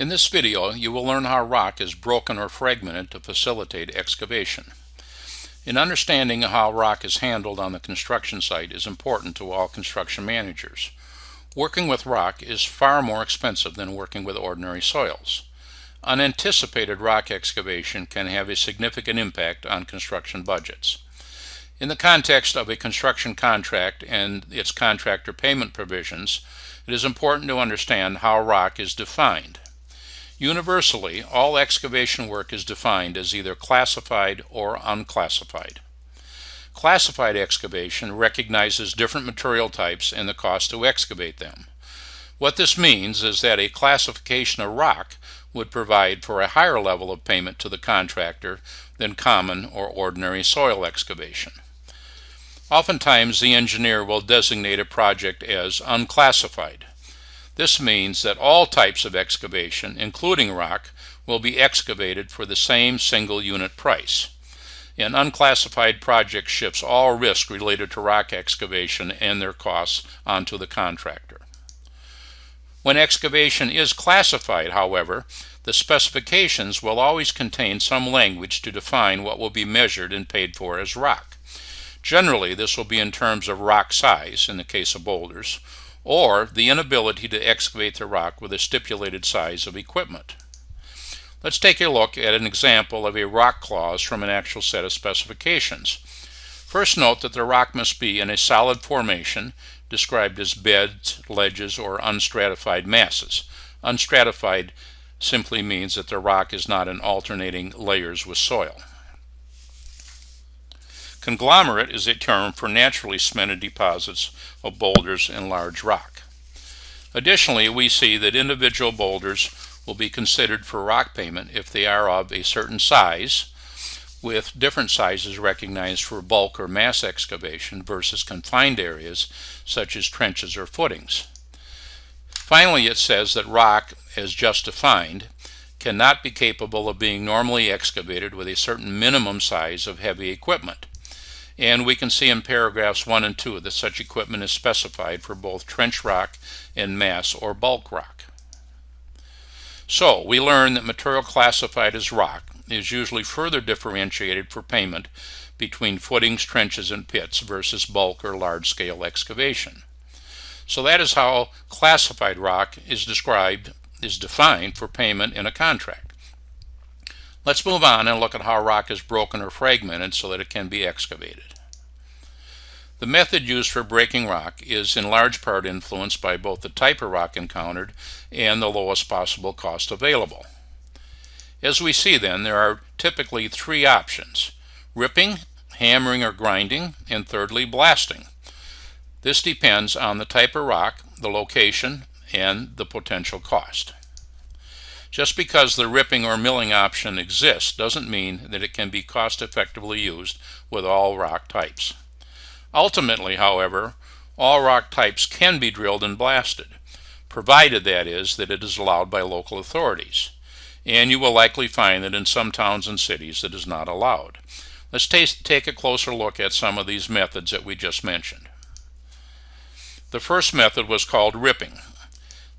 In this video, you will learn how rock is broken or fragmented to facilitate excavation. In understanding how rock is handled on the construction site is important to all construction managers. Working with rock is far more expensive than working with ordinary soils. Unanticipated rock excavation can have a significant impact on construction budgets. In the context of a construction contract and its contractor payment provisions, it is important to understand how rock is defined. Universally, all excavation work is defined as either classified or unclassified. Classified excavation recognizes different material types and the cost to excavate them. What this means is that a classification of rock would provide for a higher level of payment to the contractor than common or ordinary soil excavation. Oftentimes, the engineer will designate a project as unclassified. This means that all types of excavation, including rock, will be excavated for the same single unit price. An unclassified project shifts all risk related to rock excavation and their costs onto the contractor. When excavation is classified, however, the specifications will always contain some language to define what will be measured and paid for as rock. Generally, this will be in terms of rock size, in the case of boulders, or the inability to excavate the rock with a stipulated size of equipment. Let's take a look at an example of a rock clause from an actual set of specifications. First, note that the rock must be in a solid formation, described as beds, ledges, or unstratified masses. Unstratified simply means that the rock is not in alternating layers with soil. Conglomerate is a term for naturally cemented deposits of boulders and large rock. Additionally, we see that individual boulders will be considered for rock payment if they are of a certain size, with different sizes recognized for bulk or mass excavation versus confined areas such as trenches or footings. Finally, it says that rock, as just defined, cannot be capable of being normally excavated with a certain minimum size of heavy equipment. And we can see in paragraphs 1 and 2 that such equipment is specified for both trench rock and mass or bulk rock. So, we learn that material classified as rock is usually further differentiated for payment between footings, trenches, and pits versus bulk or large-scale excavation. So that is how classified rock is defined for payment in a contract. Let's move on and look at how rock is broken or fragmented so that it can be excavated. The method used for breaking rock is in large part influenced by both the type of rock encountered and the lowest possible cost available. As we see then, there are typically three options: ripping, hammering or grinding, and thirdly, blasting. This depends on the type of rock, the location, and the potential cost. Just because the ripping or milling option exists doesn't mean that it can be cost effectively used with all rock types. Ultimately, however, all rock types can be drilled and blasted, provided that is that it is allowed by local authorities. And you will likely find that in some towns and cities it is not allowed. Let's take a closer look at some of these methods that we just mentioned. The first method was called ripping.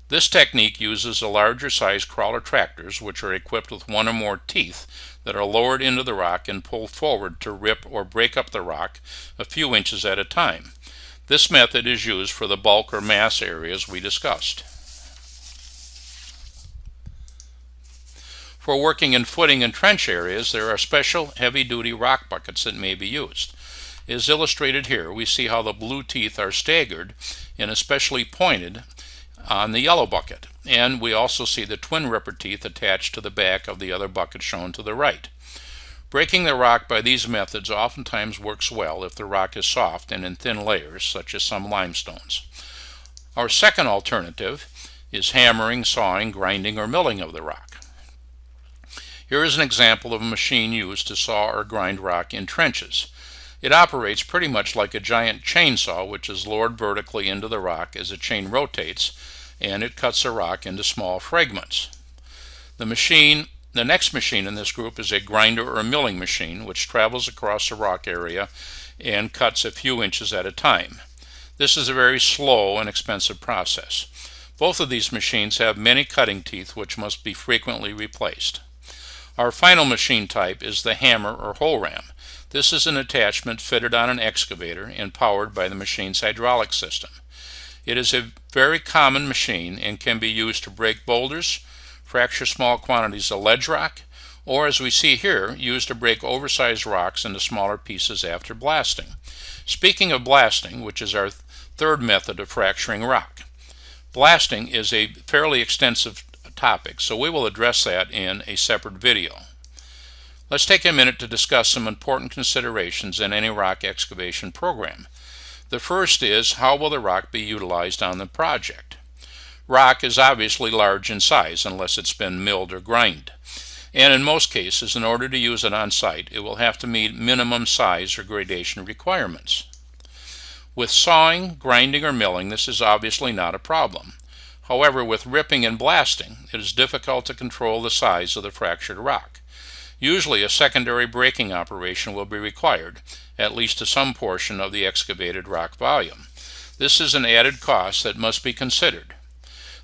This technique uses the larger size crawler tractors, which are equipped with one or more teeth that are lowered into the rock and pulled forward to rip or break up the rock a few inches at a time. This method is used for the bulk or mass areas we discussed. For working in footing and trench areas, there are special heavy-duty rock buckets that may be used. As illustrated here, we see how the blue teeth are staggered and especially pointed on the yellow bucket, and we also see the twin ripper teeth attached to the back of the other bucket shown to the right. Breaking the rock by these methods oftentimes works well if the rock is soft and in thin layers, such as some limestones. Our second alternative is hammering, sawing, grinding, or milling of the rock. Here is an example of a machine used to saw or grind rock in trenches. It operates pretty much like a giant chainsaw, which is lowered vertically into the rock as the chain rotates, and it cuts the rock into small fragments. The next machine in this group is a grinder or milling machine, which travels across the rock area and cuts a few inches at a time. This is a very slow and expensive process. Both of these machines have many cutting teeth which must be frequently replaced. Our final machine type is the hammer or hole ram. This is an attachment fitted on an excavator and powered by the machine's hydraulic system. It is a very common machine and can be used to break boulders, fracture small quantities of ledge rock, or as we see here, used to break oversized rocks into smaller pieces after blasting. Speaking of blasting, which is our third method of fracturing rock, blasting is a fairly extensive topic, so we will address that in a separate video. Let's take a minute to discuss some important considerations in any rock excavation program. The first is, how will the rock be utilized on the project? Rock is obviously large in size unless it's been milled or ground. And in most cases, in order to use it on site, it will have to meet minimum size or gradation requirements. With sawing, grinding, or milling, this is obviously not a problem. However, with ripping and blasting, it is difficult to control the size of the fractured rock. Usually a secondary breaking operation will be required, at least to some portion of the excavated rock volume. This is an added cost that must be considered.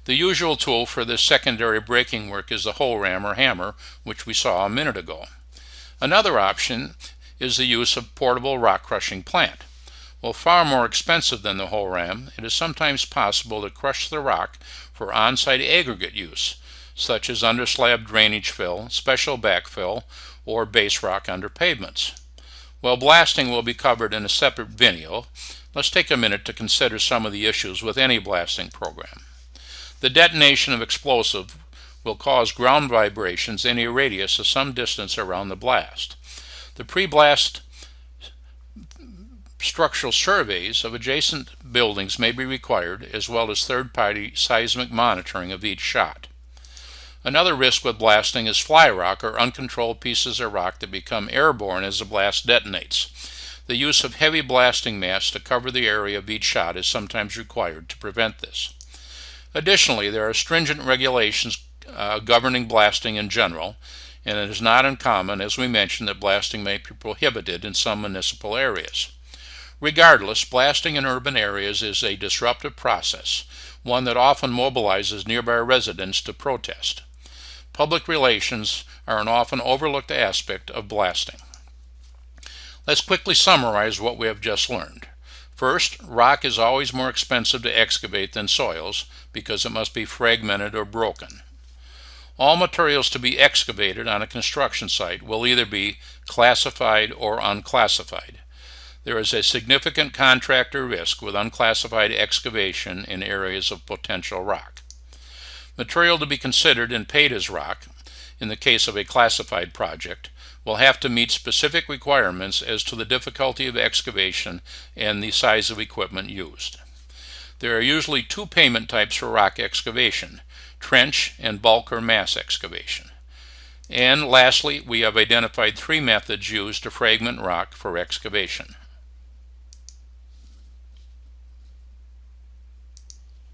The usual tool for this secondary breaking work is the hole ram or hammer, which we saw a minute ago. Another option is the use of portable rock crushing plant. While far more expensive than the hole ram, it is sometimes possible to crush the rock for on-site aggregate use, such as underslab drainage fill, special backfill, or base rock under pavements. While blasting will be covered in a separate video, let's take a minute to consider some of the issues with any blasting program. The detonation of explosive will cause ground vibrations in a radius of some distance around the blast. The pre-blast structural surveys of adjacent buildings may be required, as well as third-party seismic monitoring of each shot. Another risk with blasting is fly rock or uncontrolled pieces of rock that become airborne as the blast detonates. The use of heavy blasting mats to cover the area of each shot is sometimes required to prevent this. Additionally, there are stringent regulations governing blasting in general, and it is not uncommon, as we mentioned, that blasting may be prohibited in some municipal areas. Regardless, blasting in urban areas is a disruptive process, one that often mobilizes nearby residents to protest. Public relations are an often overlooked aspect of blasting. Let's quickly summarize what we have just learned. First, rock is always more expensive to excavate than soils because it must be fragmented or broken. All materials to be excavated on a construction site will either be classified or unclassified. There is a significant contractor risk with unclassified excavation in areas of potential rock. Material to be considered and paid as rock, in the case of a classified project, will have to meet specific requirements as to the difficulty of excavation and the size of equipment used. There are usually two payment types for rock excavation: trench and bulk or mass excavation. And lastly, we have identified three methods used to fragment rock for excavation.